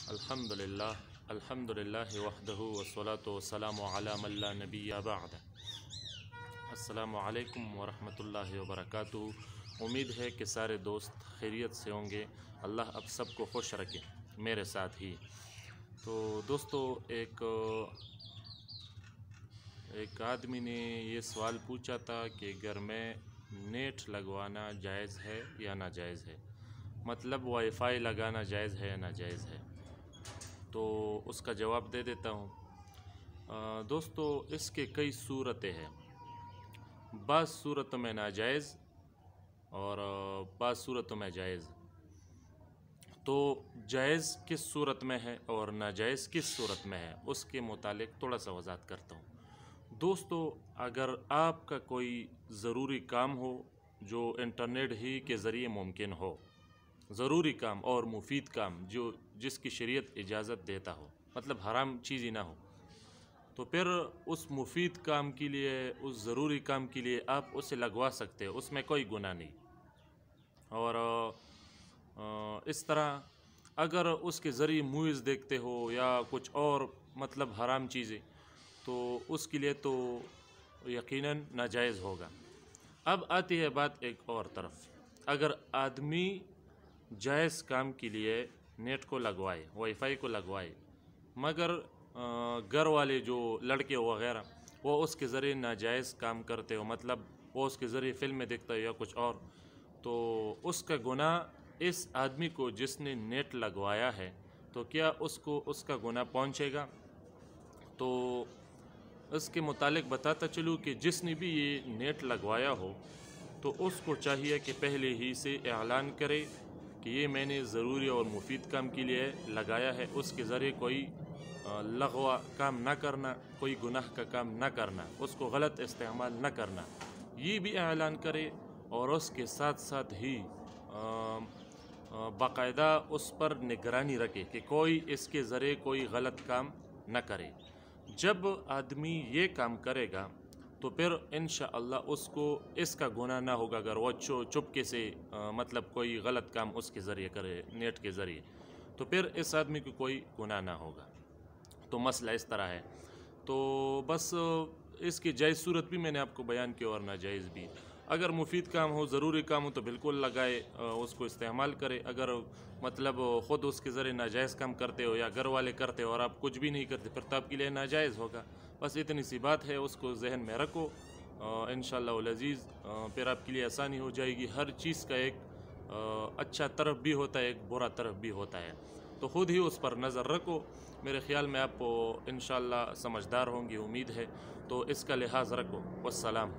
अल्हम्दुलिल्लाह वहदहु वस्सलातु वस्सलामु अला मन ला नबिय्य बअद। अस्सलामु अलैकुम वरहमतुल्लाहि वबरकातुहू। उम्मीद है कि सारे दोस्त खैरियत से होंगे। अल्लाह अब सबको खुश रखे, मेरे साथ ही। तो दोस्तों, एक आदमी ने ये सवाल पूछा था कि घर में नेट लगवाना जायज़ है या नाजायज़ है, मतलब वाईफाई लगाना जायज़ है या नाजायज़ है। तो उसका जवाब दे देता हूँ। दोस्तों, इसके कई सूरतें हैं। बाज़ सूरतों में नाजायज़ और बाज़ सूरतों में जायज़। तो जायज़ किस सूरत में है और नाजायज़ किस सूरत में है, उसके मुतालिक थोड़ा सा वज़ाहत करता हूँ। दोस्तों, अगर आपका कोई ज़रूरी काम हो जो इंटरनेट ही के ज़रिए मुमकिन हो, ज़रूरी काम और मुफीद काम जो जिसकी शरीयत इजाज़त देता हो, मतलब हराम चीज़ ही ना हो, तो फिर उस मुफीद काम के लिए, उस ज़रूरी काम के लिए आप उसे लगवा सकते हो, उसमें कोई गुनाह नहीं। और इस तरह अगर उसके ज़रिए मूवीज़ देखते हो या कुछ और मतलब हराम चीज़ें, तो उसके लिए तो यकीनन नाजायज़ होगा। अब आती है बात एक और तरफ। अगर आदमी जायज़ काम के लिए नेट को लगवाए, वाईफाई को लगवाए, मगर घर वाले जो लड़के वगैरह वो उसके ज़रिए नाजायज़ काम करते हो, मतलब वो उसके ज़रिए फ़िल्में देखता है या कुछ और, तो उसका गुनाह इस आदमी को जिसने नेट लगवाया है, तो क्या उसको उसका गुनाह पहुंचेगा? तो इसके मुतालिक बताता चलूँ कि जिसने भी ये नेट लगवाया हो, तो उसको चाहिए कि पहले ही से ऐलान करे कि ये मैंने ज़रूरी और मुफीद काम के लिए लगाया है। उसके ज़रिए कोई लगवा काम ना करना, कोई गुनाह का काम ना करना, उसको गलत इस्तेमाल ना करना, ये भी ऐलान करे। और उसके साथ साथ ही बाकायदा उस पर निगरानी रखे कि कोई इसके ज़रिए कोई गलत काम न करे। जब आदमी ये काम करेगा तो फिर इंशाअल्लाह उसको इसका गुनाह ना होगा अगर वो चुपके से मतलब कोई गलत काम उसके ज़रिए करे, नेट के ज़रिए, तो फिर इस आदमी को कोई गुनाह ना होगा। तो मसला इस तरह है। तो बस इसकी जायज़ सूरत भी मैंने आपको बयान की और नाजायज़ भी। अगर मुफीद काम हो, ज़रूरी काम हो, तो बिल्कुल लगाए, उसको इस्तेमाल करे। अगर मतलब ख़ुद उसके ज़रिए नाजायज़ काम करते हो या घर वाले करते हो और आप कुछ भी नहीं करते, फिर तो आपके लिए नाजायज़ होगा। बस इतनी सी बात है, उसको जहन में रखो। इंशाअल्लाह वल अज़ीज़ फिर आपके लिए आसानी हो जाएगी। हर चीज़ का एक अच्छा तरफ भी होता है, एक बुरा तरफ भी होता है, तो ख़ुद ही उस पर नज़र रखो। मेरे ख़्याल में आप इंशाअल्लाह समझदार होंगे, उम्मीद है। तो इसका लिहाज रखो। वस्सलाम।